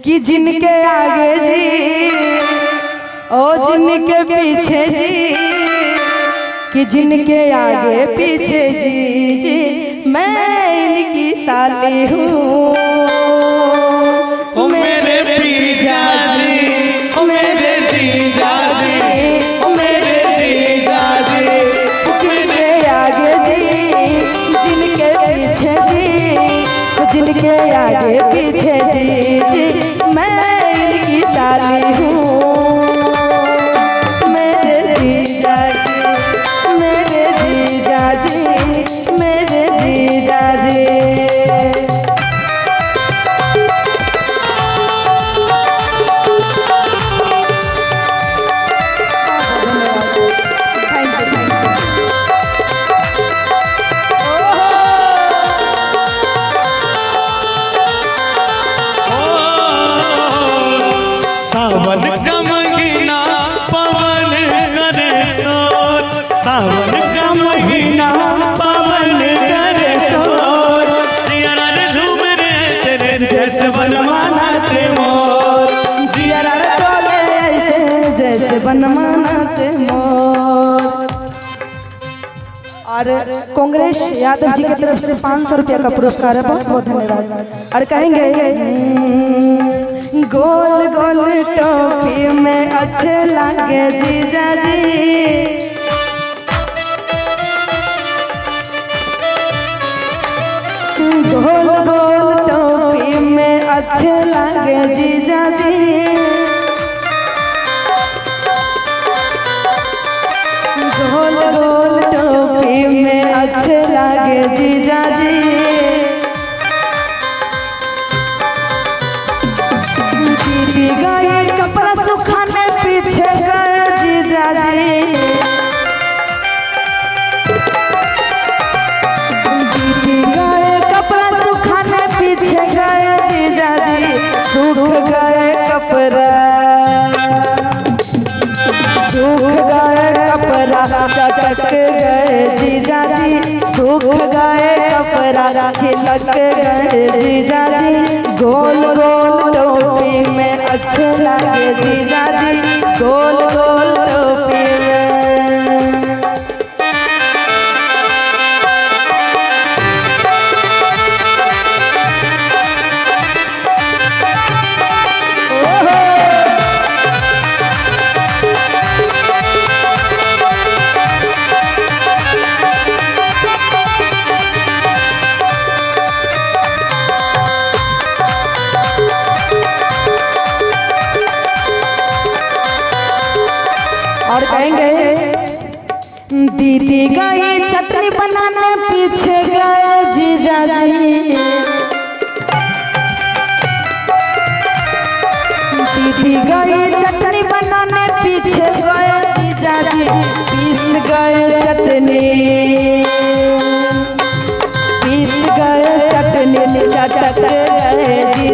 कि जिनके आगे जी ओ जिनके पीछे जी, कि जिनके आगे पीछे जी जी मैं इनकी साली हूँ। मेरे जीजा जी, मेरे जीजा जी, मेरे जीजा जी, जिनके आगे जी जिनके पीछे जी, जिनके आगे पीछे जी जी मैं इनकी साली हूँ। मेरे जीजा जी, मेरे जीजा जी, मेरे जीजा जी। सावन का महीना पवन करे शोर, सावन का महीना पवन करे शोर, जियारा रे झूम रे ऐसे रे जैसे बनवा नाचे मोर, जियारा रे डोले ऐसे जैसे बनवा नाचे मोर। और कांग्रेस यादव जी की तरफ से 500 रुपया का पुरस्कार है, बहुत बहुत धन्यवाद। और कहेंगे गोल गोल टोपी में अच्छे लागे जीजा जी, गोल गोल टोपी में अच्छे लागे जीजा जी, गोल गोल टोपी में अच्छे लागे जीजा जी। दीदी गए कपड़ा सुखाने पीछे गए जीजा जी, दीदी गए कपड़ा सुखाने पीछे गए जीजा जी, सूख गए कपड़ा, सूख गए कपड़ा चटक गए जीजा जी, सूख गए कपड़ा छिलक गए जीजा जी, गोल गोल टोपी में अच्छे लगे जीजा जी, गोल गोल टोपी में। और कहेंगे दीदी गई चटनी बनाने पीछे गए जीजा जी, दीदी गई चटनी बनाने पीछे गए जीजा जी, पीस गए चटनी, पीस गए चटनी चटक गए